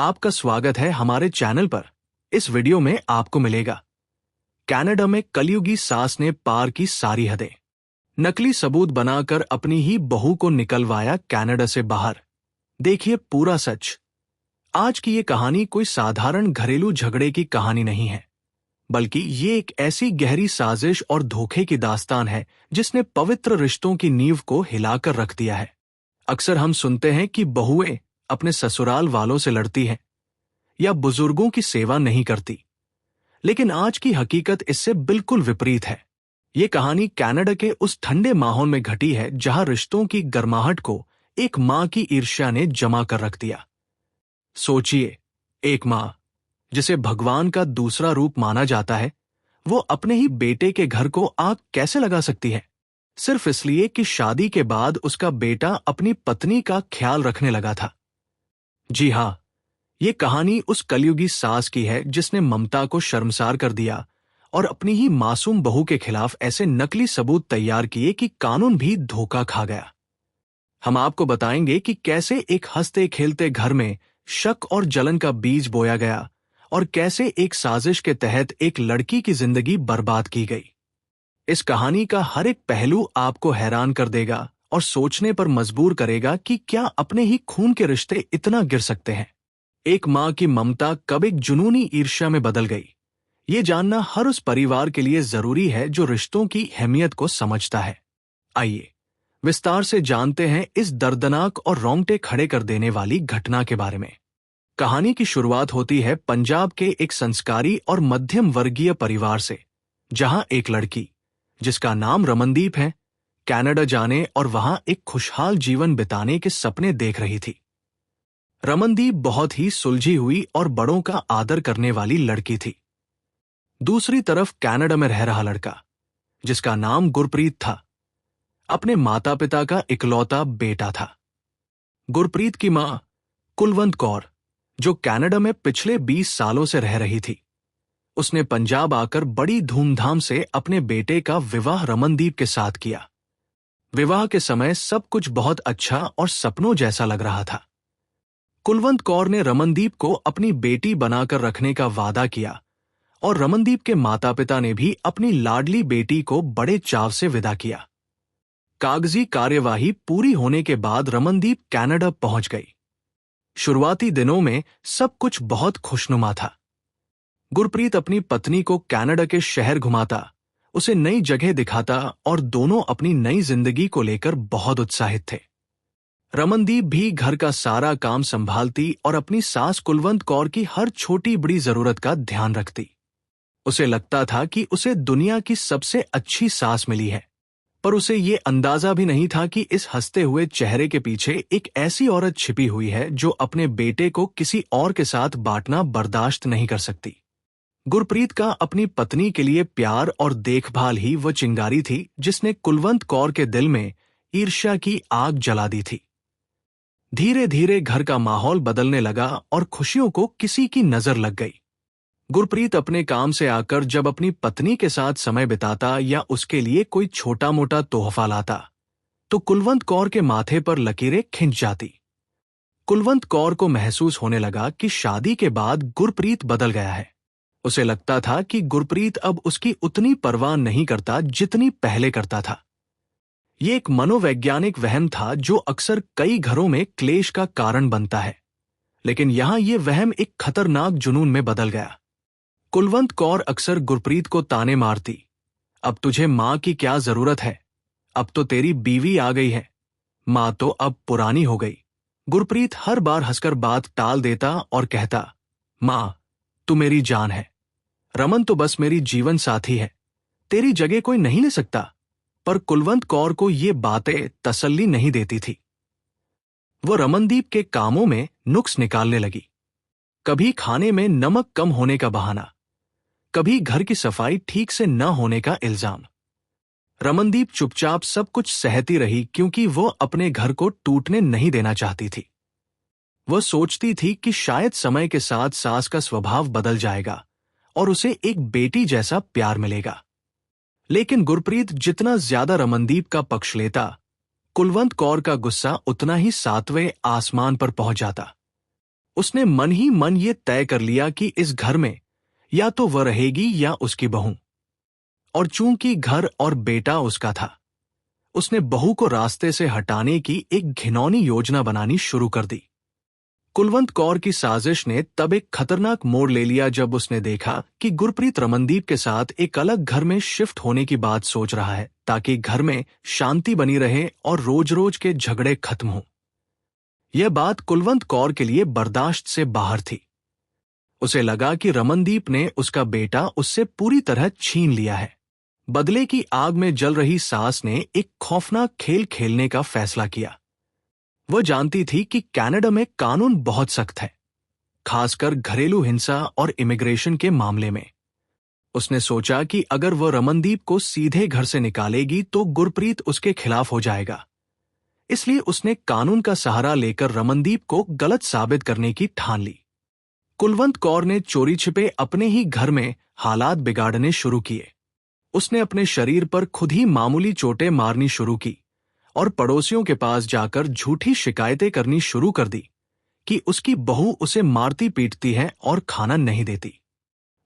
आपका स्वागत है हमारे चैनल पर। इस वीडियो में आपको मिलेगा कनाडा में कलयुगी सास ने पार की सारी हदें। नकली सबूत बनाकर अपनी ही बहू को निकलवाया कनाडा से बाहर। देखिए पूरा सच। आज की ये कहानी कोई साधारण घरेलू झगड़े की कहानी नहीं है, बल्कि ये एक ऐसी गहरी साजिश और धोखे की दास्तान है जिसने पवित्र रिश्तों की नींव को हिलाकर रख दिया है। अक्सर हम सुनते हैं कि बहुएं अपने ससुराल वालों से लड़ती हैं या बुजुर्गों की सेवा नहीं करती, लेकिन आज की हकीकत इससे बिल्कुल विपरीत है। ये कहानी कनाडा के उस ठंडे माहौल में घटी है जहां रिश्तों की गर्माहट को एक मां की ईर्ष्या ने जमा कर रख दिया। सोचिए, एक मां जिसे भगवान का दूसरा रूप माना जाता है, वो अपने ही बेटे के घर को आग कैसे लगा सकती है, सिर्फ इसलिए कि शादी के बाद उसका बेटा अपनी पत्नी का ख्याल रखने लगा था। जी हां, ये कहानी उस कलयुगी सास की है जिसने ममता को शर्मसार कर दिया और अपनी ही मासूम बहू के खिलाफ ऐसे नकली सबूत तैयार किए कि कानून भी धोखा खा गया। हम आपको बताएंगे कि कैसे एक हंसते खेलते घर में शक और जलन का बीज बोया गया और कैसे एक साजिश के तहत एक लड़की की जिंदगी बर्बाद की गई। इस कहानी का हर एक पहलू आपको हैरान कर देगा और सोचने पर मजबूर करेगा कि क्या अपने ही खून के रिश्ते इतना गिर सकते हैं। एक मां की ममता कब एक जुनूनी ईर्ष्या में बदल गई, ये जानना हर उस परिवार के लिए जरूरी है जो रिश्तों की अहमियत को समझता है। आइए विस्तार से जानते हैं इस दर्दनाक और रोंगटे खड़े कर देने वाली घटना के बारे में। कहानी की शुरुआत होती है पंजाब के एक संस्कारी और मध्यम वर्गीय परिवार से, जहां एक लड़की जिसका नाम रमनदीप है, कनाडा जाने और वहां एक खुशहाल जीवन बिताने के सपने देख रही थी। रमनदीप बहुत ही सुलझी हुई और बड़ों का आदर करने वाली लड़की थी। दूसरी तरफ कनाडा में रह रहा लड़का, जिसका नाम गुरप्रीत था, अपने माता पिता का इकलौता बेटा था। गुरप्रीत की मां कुलवंत कौर, जो कनाडा में पिछले 20 सालों से रह रही थी, उसने पंजाब आकर बड़ी धूमधाम से अपने बेटे का विवाह रमनदीप के साथ किया। विवाह के समय सब कुछ बहुत अच्छा और सपनों जैसा लग रहा था। कुलवंत कौर ने रमनदीप को अपनी बेटी बनाकर रखने का वादा किया और रमनदीप के माता पिता ने भी अपनी लाडली बेटी को बड़े चाव से विदा किया। कागजी कार्यवाही पूरी होने के बाद रमनदीप कनाडा पहुंच गई। शुरुआती दिनों में सब कुछ बहुत खुशनुमा था। गुरप्रीत अपनी पत्नी को कनाडा के शहर घुमाता, उसे नई जगह दिखाता और दोनों अपनी नई जिंदगी को लेकर बहुत उत्साहित थे। रमनदीप भी घर का सारा काम संभालती और अपनी सास कुलवंत कौर की हर छोटी बड़ी जरूरत का ध्यान रखती। उसे लगता था कि उसे दुनिया की सबसे अच्छी सास मिली है, पर उसे ये अंदाजा भी नहीं था कि इस हंसते हुए चेहरे के पीछे एक ऐसी औरत छिपी हुई है जो अपने बेटे को किसी और के साथ बांटना बर्दाश्त नहीं कर सकती। गुरप्रीत का अपनी पत्नी के लिए प्यार और देखभाल ही वो चिंगारी थी जिसने कुलवंत कौर के दिल में ईर्ष्या की आग जला दी थी। धीरे धीरे घर का माहौल बदलने लगा और खुशियों को किसी की नजर लग गई। गुरप्रीत अपने काम से आकर जब अपनी पत्नी के साथ समय बिताता या उसके लिए कोई छोटा मोटा तोहफा लाता, तो कुलवंत कौर के माथे पर लकीरें खिंच जाती। कुलवंत कौर को महसूस होने लगा कि शादी के बाद गुरप्रीत बदल गया है। उसे लगता था कि गुरप्रीत अब उसकी उतनी परवाह नहीं करता जितनी पहले करता था। ये एक मनोवैज्ञानिक वहम था जो अक्सर कई घरों में क्लेश का कारण बनता है, लेकिन यहां ये वहम एक खतरनाक जुनून में बदल गया। कुलवंत कौर अक्सर गुरप्रीत को ताने मारती, अब तुझे मां की क्या जरूरत है, अब तो तेरी बीवी आ गई है, मां तो अब पुरानी हो गई। गुरप्रीत हर बार हंसकर बात टाल देता और कहता, मां तू मेरी जान है, रमन तो बस मेरी जीवन साथी है, तेरी जगह कोई नहीं ले सकता। पर कुलवंत कौर को ये बातें तसल्ली नहीं देती थी। वो रमनदीप के कामों में नुक्स निकालने लगी। कभी खाने में नमक कम होने का बहाना, कभी घर की सफाई ठीक से न होने का इल्जाम। रमनदीप चुपचाप सब कुछ सहती रही क्योंकि वो अपने घर को टूटने नहीं देना चाहती थी। वह सोचती थी कि शायद समय के साथ सास का स्वभाव बदल जाएगा और उसे एक बेटी जैसा प्यार मिलेगा। लेकिन गुरप्रीत जितना ज्यादा रमनदीप का पक्ष लेता, कुलवंत कौर का गुस्सा उतना ही 7वें आसमान पर पहुंच जाता। उसने मन ही मन ये तय कर लिया कि इस घर में या तो वह रहेगी या उसकी बहू। और चूंकि घर और बेटा उसका था, उसने बहू को रास्ते से हटाने की एक घिनौनी योजना बनानी शुरू कर दी। कुलवंत कौर की साजिश ने तब एक खतरनाक मोड़ ले लिया जब उसने देखा कि गुरप्रीत रमनदीप के साथ एक अलग घर में शिफ्ट होने की बात सोच रहा है ताकि घर में शांति बनी रहे और रोज रोज के झगड़े खत्म हों। यह बात कुलवंत कौर के लिए बर्दाश्त से बाहर थी। उसे लगा कि रमनदीप ने उसका बेटा उससे पूरी तरह छीन लिया है। बदले की आग में जल रही सास ने एक खौफनाक खेल खेलने का फैसला किया। वह जानती थी कि कनाडा में कानून बहुत सख्त है, खासकर घरेलू हिंसा और इमिग्रेशन के मामले में। उसने सोचा कि अगर वह रमनदीप को सीधे घर से निकालेगी तो गुरप्रीत उसके खिलाफ हो जाएगा। इसलिए उसने कानून का सहारा लेकर रमनदीप को गलत साबित करने की ठान ली। कुलवंत कौर ने चोरी छिपे अपने ही घर में हालात बिगाड़ने शुरू किए। उसने अपने शरीर पर खुद ही मामूली चोटें मारनी शुरू की और पड़ोसियों के पास जाकर झूठी शिकायतें करनी शुरू कर दी कि उसकी बहू उसे मारती पीटती है और खाना नहीं देती।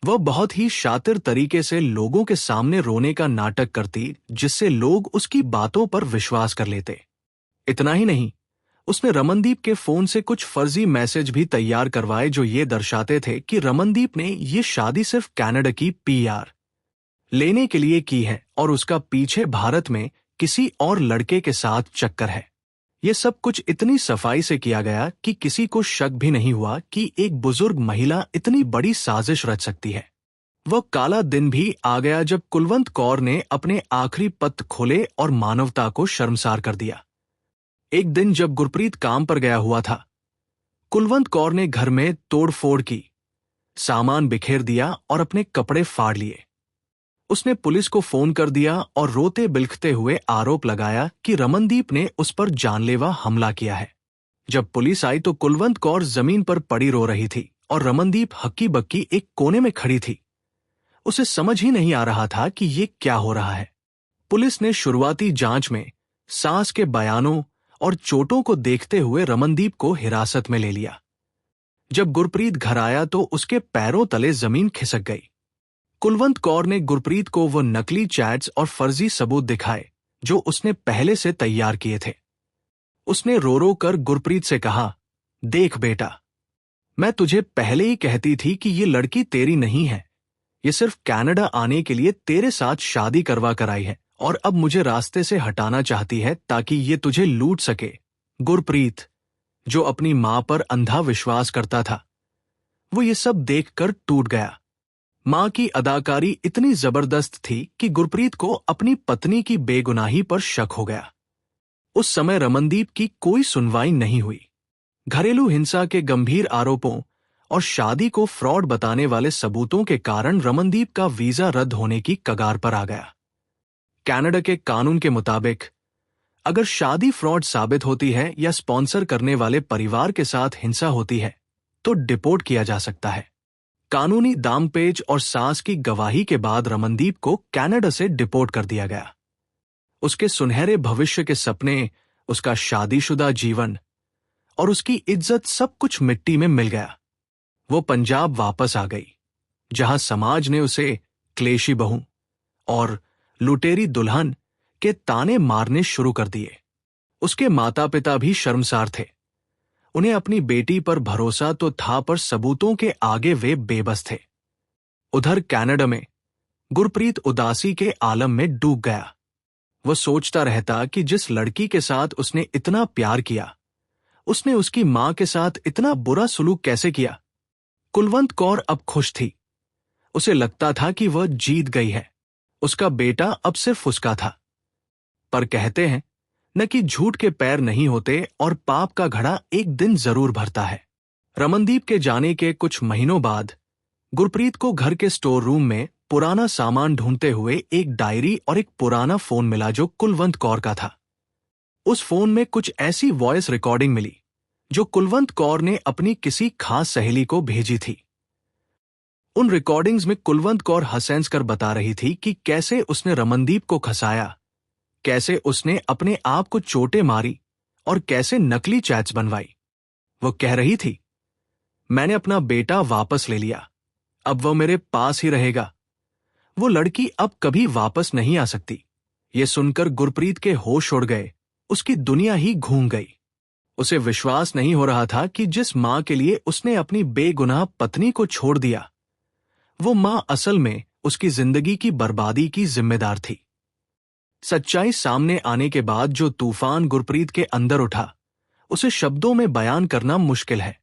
वह बहुत ही शातिर तरीके से लोगों के सामने रोने का नाटक करती, जिससे लोग उसकी बातों पर विश्वास कर लेते। इतना ही नहीं, उसने रमनदीप के फोन से कुछ फर्जी मैसेज भी तैयार करवाए जो ये दर्शाते थे कि रमनदीप ने ये शादी सिर्फ कनाडा की PR लेने के लिए की है और उसका पीछे भारत में किसी और लड़के के साथ चक्कर है। यह सब कुछ इतनी सफाई से किया गया कि किसी को शक भी नहीं हुआ कि एक बुजुर्ग महिला इतनी बड़ी साजिश रच सकती है। वह काला दिन भी आ गया जब कुलवंत कौर ने अपने आखिरी पत्र खोले और मानवता को शर्मसार कर दिया। एक दिन जब गुरप्रीत काम पर गया हुआ था, कुलवंत कौर ने घर में तोड़फोड़ की, सामान बिखेर दिया और अपने कपड़े फाड़ लिए। उसने पुलिस को फोन कर दिया और रोते बिलखते हुए आरोप लगाया कि रमनदीप ने उस पर जानलेवा हमला किया है। जब पुलिस आई तो कुलवंत कौर जमीन पर पड़ी रो रही थी और रमनदीप हक्की बक्की एक कोने में खड़ी थी। उसे समझ ही नहीं आ रहा था कि ये क्या हो रहा है। पुलिस ने शुरुआती जांच में सास के बयानों और चोटों को देखते हुए रमनदीप को हिरासत में ले लिया। जब गुरप्रीत घर आया तो उसके पैरों तले जमीन खिसक गई। कुलवंत कौर ने गुरप्रीत को वो नकली चैट्स और फर्जी सबूत दिखाए जो उसने पहले से तैयार किए थे। उसने रो रो कर गुरप्रीत से कहा, देख बेटा, मैं तुझे पहले ही कहती थी कि ये लड़की तेरी नहीं है। ये सिर्फ कनाडा आने के लिए तेरे साथ शादी करवा कर आई है और अब मुझे रास्ते से हटाना चाहती है ताकि ये तुझे लूट सके। गुरप्रीत, जो अपनी मां पर अंधा विश्वास करता था, वो ये सब देखकर टूट गया। मां की अदाकारी इतनी जबरदस्त थी कि गुरप्रीत को अपनी पत्नी की बेगुनाही पर शक हो गया। उस समय रमनदीप की कोई सुनवाई नहीं हुई। घरेलू हिंसा के गंभीर आरोपों और शादी को फ्रॉड बताने वाले सबूतों के कारण रमनदीप का वीजा रद्द होने की कगार पर आ गया। कनाडा के कानून के मुताबिक अगर शादी फ्रॉड साबित होती है या स्पॉन्सर करने वाले परिवार के साथ हिंसा होती है तो डिपोर्ट किया जा सकता है। कानूनी दामपेच और सास की गवाही के बाद रमनदीप को कनाडा से डिपोर्ट कर दिया गया। उसके सुनहरे भविष्य के सपने, उसका शादीशुदा जीवन और उसकी इज्जत सब कुछ मिट्टी में मिल गया। वो पंजाब वापस आ गई, जहां समाज ने उसे क्लेशी बहू और लुटेरी दुल्हन के ताने मारने शुरू कर दिए। उसके माता पिता भी शर्मसार थे। उन्हें अपनी बेटी पर भरोसा तो था पर सबूतों के आगे वे बेबस थे। उधर कनाडा में गुरप्रीत उदासी के आलम में डूब गया। वह सोचता रहता कि जिस लड़की के साथ उसने इतना प्यार किया, उसने उसकी मां के साथ इतना बुरा सलूक कैसे किया। कुलवंत कौर अब खुश थी। उसे लगता था कि वह जीत गई है। उसका बेटा अब सिर्फ उसका था। पर कहते हैं न कि झूठ के पैर नहीं होते और पाप का घड़ा एक दिन जरूर भरता है। रमनदीप के जाने के कुछ महीनों बाद गुरप्रीत को घर के स्टोर रूम में पुराना सामान ढूंढते हुए एक डायरी और एक पुराना फोन मिला जो कुलवंत कौर का था। उस फोन में कुछ ऐसी वॉइस रिकॉर्डिंग मिली जो कुलवंत कौर ने अपनी किसी खास सहेली को भेजी थी। उन रिकॉर्डिंग्स में कुलवंत कौर हंस कर बता रही थी कि कैसे उसने रमनदीप को खसाया, कैसे उसने अपने आप को चोटें मारी और कैसे नकली चैट्स बनवाई। वो कह रही थी, मैंने अपना बेटा वापस ले लिया, अब वह मेरे पास ही रहेगा। वो लड़की अब कभी वापस नहीं आ सकती। ये सुनकर गुरप्रीत के होश उड़ गए, उसकी दुनिया ही घूम गई। उसे विश्वास नहीं हो रहा था कि जिस मां के लिए उसने अपनी बेगुनाह पत्नी को छोड़ दिया, वो मां असल में उसकी जिंदगी की बर्बादी की जिम्मेदार थी। सच्चाई सामने आने के बाद जो तूफान गुरप्रीत के अंदर उठा, उसे शब्दों में बयान करना मुश्किल है।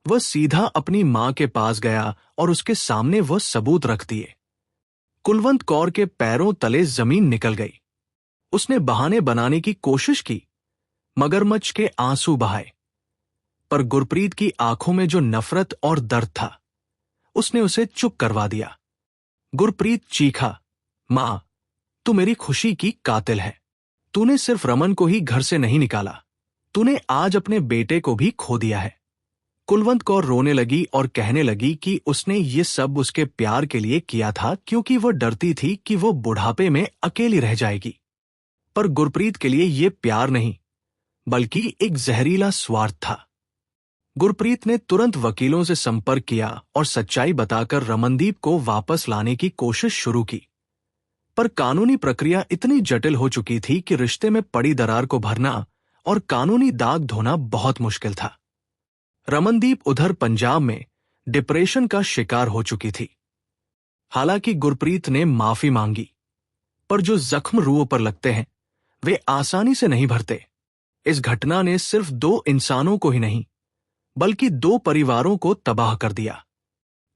वह सीधा अपनी मां के पास गया और उसके सामने वह सबूत रख दिए। कुलवंत कौर के पैरों तले जमीन निकल गई। उसने बहाने बनाने की कोशिश की, मगरमच्छ के आंसू बहाए, पर गुरप्रीत की आंखों में जो नफरत और दर्द था, उसने उसे चुप करवा दिया। गुरप्रीत चीखा, मां, तू मेरी खुशी की कातिल है। तूने सिर्फ रमन को ही घर से नहीं निकाला, तूने आज अपने बेटे को भी खो दिया है। कुलवंत कौर रोने लगी और कहने लगी कि उसने ये सब उसके प्यार के लिए किया था, क्योंकि वो डरती थी कि वो बुढ़ापे में अकेली रह जाएगी। पर गुरप्रीत के लिए ये प्यार नहीं, बल्कि एक जहरीला स्वार्थ था। गुरप्रीत ने तुरंत वकीलों से संपर्क किया और सच्चाई बताकर रमनदीप को वापस लाने की कोशिश शुरू की। पर कानूनी प्रक्रिया इतनी जटिल हो चुकी थी कि रिश्ते में पड़ी दरार को भरना और कानूनी दाग धोना बहुत मुश्किल था। रमनदीप उधर पंजाब में डिप्रेशन का शिकार हो चुकी थी। हालांकि गुरप्रीत ने माफी मांगी, पर जो जख्म रूहों पर लगते हैं, वे आसानी से नहीं भरते। इस घटना ने सिर्फ 2 इंसानों को ही नहीं, बल्कि 2 परिवारों को तबाह कर दिया।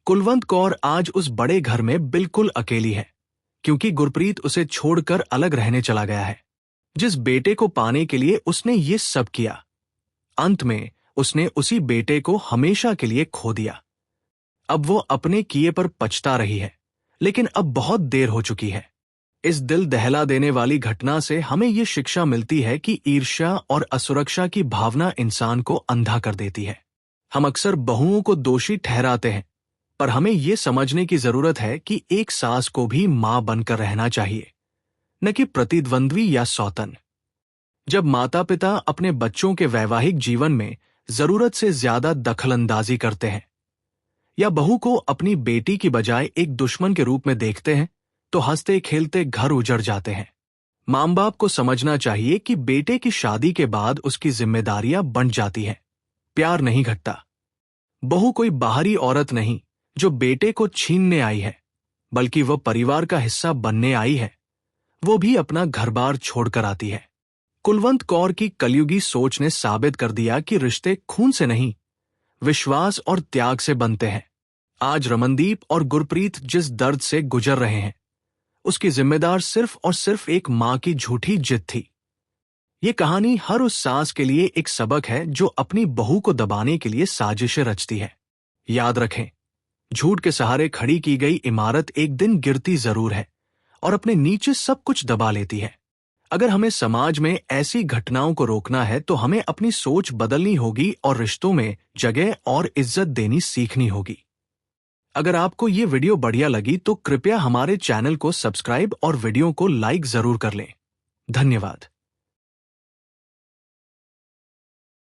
कुलवंत कौर आज उस बड़े घर में बिल्कुल अकेली है, क्योंकि गुरप्रीत उसे छोड़कर अलग रहने चला गया है। जिस बेटे को पाने के लिए उसने ये सब किया, अंत में उसने उसी बेटे को हमेशा के लिए खो दिया। अब वो अपने किए पर पछता रही है, लेकिन अब बहुत देर हो चुकी है। इस दिल दहला देने वाली घटना से हमें ये शिक्षा मिलती है कि ईर्ष्या और असुरक्षा की भावना इंसान को अंधा कर देती है। हम अक्सर बहुओं को दोषी ठहराते हैं, पर हमें ये समझने की जरूरत है कि एक सास को भी मां बनकर रहना चाहिए, न कि प्रतिद्वंद्वी या सौतन। जब माता पिता अपने बच्चों के वैवाहिक जीवन में जरूरत से ज्यादा दखलंदाजी करते हैं या बहू को अपनी बेटी की बजाय एक दुश्मन के रूप में देखते हैं, तो हंसते खेलते घर उजड़ जाते हैं। मां बाप को समझना चाहिए कि बेटे की शादी के बाद उसकी जिम्मेदारियां बंट जाती हैं, प्यार नहीं घटता। बहू कोई बाहरी औरत नहीं जो बेटे को छीनने आई है, बल्कि वह परिवार का हिस्सा बनने आई है। वो भी अपना घर-बार छोड़कर आती है। कुलवंत कौर की कलयुगी सोच ने साबित कर दिया कि रिश्ते खून से नहीं, विश्वास और त्याग से बनते हैं। आज रमनदीप और गुरप्रीत जिस दर्द से गुजर रहे हैं, उसकी जिम्मेदार सिर्फ और सिर्फ एक मां की झूठी जिद थी। ये कहानी हर उस सास के लिए एक सबक है जो अपनी बहू को दबाने के लिए साजिशें रचती है। याद रखें, झूठ के सहारे खड़ी की गई इमारत एक दिन गिरती जरूर है और अपने नीचे सब कुछ दबा लेती है। अगर हमें समाज में ऐसी घटनाओं को रोकना है तो हमें अपनी सोच बदलनी होगी और रिश्तों में जगह और इज्जत देनी सीखनी होगी। अगर आपको ये वीडियो बढ़िया लगी तो कृपया हमारे चैनल को सब्सक्राइब और वीडियो को लाइक जरूर कर लें। धन्यवाद।